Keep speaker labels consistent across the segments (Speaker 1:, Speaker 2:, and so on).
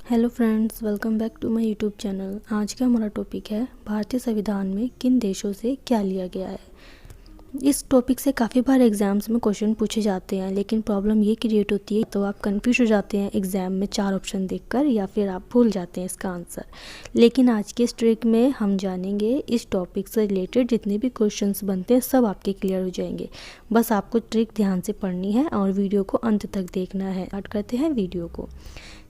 Speaker 1: Hello friends, welcome back to my YouTube channel. आज का हमारा टॉपिक है भारतीय संविधान में किन देशों से क्या लिया गया है। इस टॉपिक से काफ़ी बार एग्ज़ाम्स में क्वेश्चन पूछे जाते हैं, लेकिन प्रॉब्लम ये क्रिएट होती है तो आप कंफ्यूज हो जाते हैं एग्ज़ाम में 4 ऑप्शन देखकर, या फिर आप भूल जाते हैं इसका आंसर। लेकिन आज के इस ट्रिक में हम जानेंगे इस टॉपिक से रिलेटेड जितने भी क्वेश्चंस बनते हैं सब आपके क्लियर हो जाएंगे। बस आपको ट्रिक ध्यान से पढ़नी है और वीडियो को अंत तक देखना है। स्टार्ट करते हैं वीडियो को।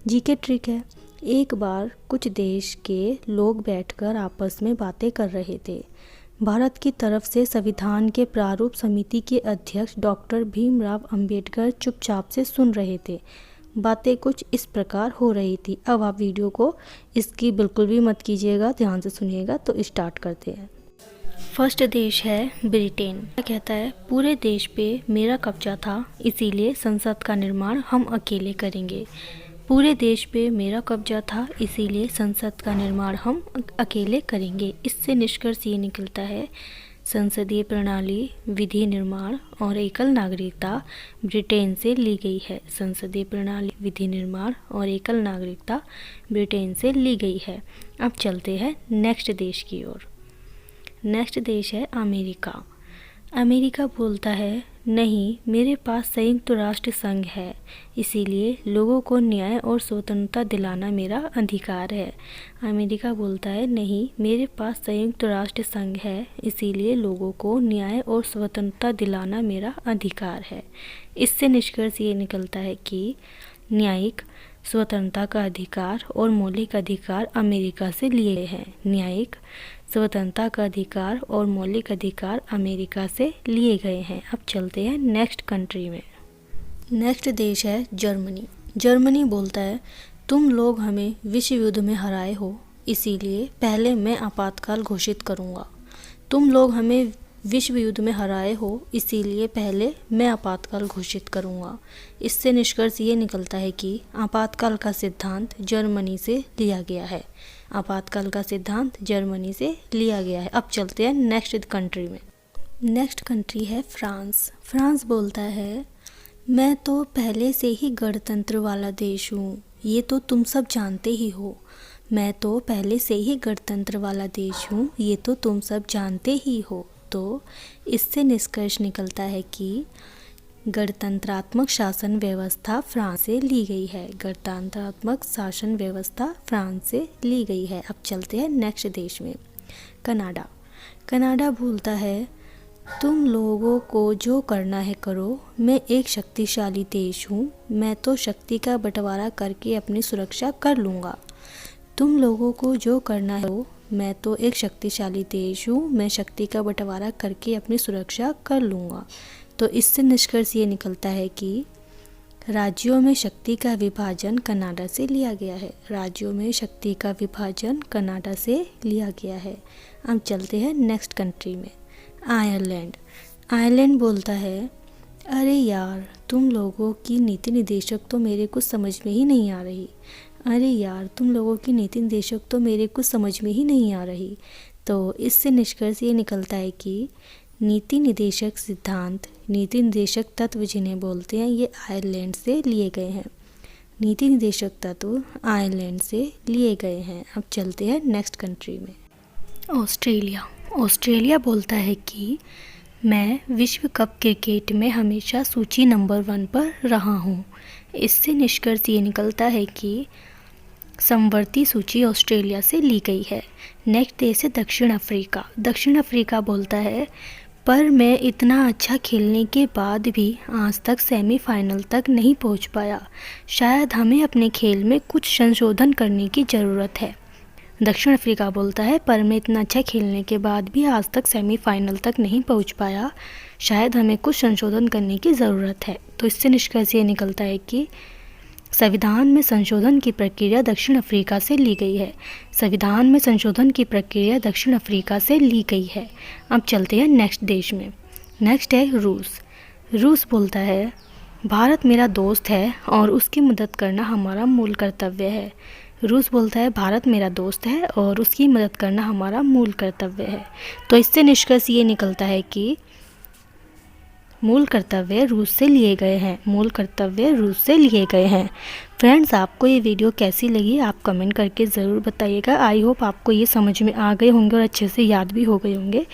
Speaker 1: जीके ट्रिक है। एक बार कुछ देश के लोग बैठकर आपस में बातें कर रहे थे। भारत की तरफ से संविधान के प्रारूप समिति के अध्यक्ष डॉक्टर भीमराव अंबेडकर चुपचाप से सुन रहे थे। बातें कुछ इस प्रकार हो रही थी। अब आप वीडियो को इसकी बिल्कुल भी मत कीजिएगा, ध्यान से सुनिएगा। तो स्टार्ट करते हैं। फर्स्ट देश है ब्रिटेन। क्या कहता है? पूरे देश पे मेरा कब्जा था, इसीलिए संसद का निर्माण हम अकेले करेंगे। पूरे देश पे मेरा कब्जा था, इसीलिए संसद का निर्माण हम अकेले करेंगे। इससे निष्कर्ष ये निकलता है संसदीय प्रणाली, विधि निर्माण और एकल नागरिकता ब्रिटेन से ली गई है। संसदीय प्रणाली, विधि निर्माण और एकल नागरिकता ब्रिटेन से ली गई है। अब चलते हैं नेक्स्ट देश की ओर। नेक्स्ट देश है अमेरिका। अमेरिका बोलता है, नहीं, मेरे पास संयुक्त राष्ट्र संघ है, इसीलिए लोगों को न्याय और स्वतंत्रता दिलाना मेरा अधिकार है। अमेरिका बोलता है, नहीं, मेरे पास संयुक्त राष्ट्र संघ है, इसीलिए लोगों को न्याय और स्वतंत्रता दिलाना मेरा अधिकार है। इससे निष्कर्ष ये निकलता है कि न्यायिक, स्वतंत्रता का अधिकार और मौलिक अधिकार अमेरिका से लिए हैं। न्यायिक, स्वतंत्रता का अधिकार और मौलिक अधिकार अमेरिका से लिए गए हैं। अब चलते हैं नेक्स्ट कंट्री में। नेक्स्ट देश है जर्मनी। जर्मनी बोलता है, तुम लोग हमें विश्व युद्ध में हराए हो, इसीलिए पहले मैं आपातकाल घोषित करूँगा। तुम लोग हमें विश्व युद्ध में हराए हो, इसीलिए पहले मैं आपातकाल घोषित करूँगा। इससे निष्कर्ष ये निकलता है कि आपातकाल का सिद्धांत जर्मनी से लिया गया है। आपातकाल का सिद्धांत जर्मनी से लिया गया है। अब चलते हैं नेक्स्ट कंट्री में। नेक्स्ट कंट्री है फ्रांस। फ्रांस बोलता है, मैं तो पहले से ही गणतंत्र वाला देश हूँ, ये तो तुम सब जानते ही हो। मैं तो पहले से ही गणतंत्र वाला देश हूँ, ये तो तुम सब जानते ही हो। तो इससे निष्कर्ष निकलता है कि गणतंत्रात्मक शासन व्यवस्था फ्रांस से ली गई है। गणतंत्रात्मक शासन व्यवस्था फ्रांस से ली गई है। अब चलते हैं नेक्स्ट देश में। कनाडा। कनाडा बोलता है, तुम लोगों को जो करना है करो, मैं एक शक्तिशाली देश हूँ, मैं तो शक्ति का बंटवारा करके अपनी सुरक्षा कर लूँगा। तुम लोगों को जो करना है, मैं तो एक शक्तिशाली देश हूँ, मैं शक्ति का बंटवारा करके अपनी सुरक्षा कर लूँगा। तो इससे निष्कर्ष ये निकलता है कि राज्यों में शक्ति का विभाजन कनाडा से लिया गया है। राज्यों में शक्ति का विभाजन कनाडा से लिया गया है। अब चलते हैं नेक्स्ट कंट्री में। आयरलैंड। आयरलैंड बोलता है, अरे यार, तुम लोगों की नीति निदेशक तो मेरे कुछ समझ में ही नहीं आ रही। अरे यार, तुम लोगों की नीति निदेशक तो मेरे कुछ समझ में ही नहीं आ रही। तो इससे निष्कर्ष ये निकलता है कि नीति निदेशक सिद्धांत, नीति निदेशक तत्व जिन्हें बोलते हैं, ये आयरलैंड से लिए गए हैं। नीति निदेशक तत्व आयरलैंड से लिए गए हैं। अब चलते हैं नेक्स्ट कंट्री में। ऑस्ट्रेलिया। ऑस्ट्रेलिया बोलता है कि मैं विश्व कप क्रिकेट में हमेशा सूची नंबर 1 पर रहा हूँ। इससे निष्कर्ष ये निकलता है कि समवर्ती सूची ऑस्ट्रेलिया से ली गई है। नेक्स्ट देश है दक्षिण अफ्रीका। दक्षिण अफ्रीका बोलता है, पर मैं इतना अच्छा खेलने के बाद भी आज तक सेमीफाइनल तक नहीं पहुंच पाया। शायद हमें अपने खेल में कुछ संशोधन करने की ज़रूरत है। दक्षिण अफ्रीका बोलता है, पर मैं इतना अच्छा खेलने के बाद भी आज तक सेमीफाइनल तक नहीं पहुंच पाया, शायद हमें कुछ संशोधन करने की ज़रूरत है। तो इससे निष्कर्ष ये निकलता है कि संविधान में संशोधन की प्रक्रिया दक्षिण अफ्रीका से ली गई है। संविधान में संशोधन की प्रक्रिया दक्षिण अफ्रीका से ली गई है। अब चलते हैं नेक्स्ट देश में। नेक्स्ट है रूस। रूस बोलता है, भारत मेरा दोस्त है और उसकी मदद करना हमारा मूल कर्तव्य है। रूस बोलता है, भारत मेरा दोस्त है और उसकी मदद करना हमारा मूल कर्तव्य है। तो इससे निष्कर्ष ये निकलता है कि मूल कर्तव्य रूस से लिए गए हैं। मूल कर्तव्य रूस से लिए गए हैं। फ्रेंड्स, आपको ये वीडियो कैसी लगी आप कमेंट करके ज़रूर बताइएगा। आई होप आपको ये समझ में आ गए होंगे और अच्छे से याद भी हो गए होंगे।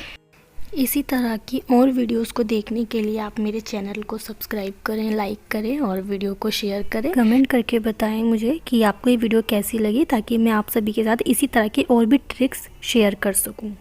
Speaker 1: इसी तरह की और वीडियोस को देखने के लिए आप मेरे चैनल को सब्सक्राइब करें, लाइक करें और वीडियो को शेयर करें। कमेंट करके बताएं मुझे कि आपको ये वीडियो कैसी लगी, ताकि मैं आप सभी के साथ इसी तरह की और भी ट्रिक्स शेयर कर सकूं।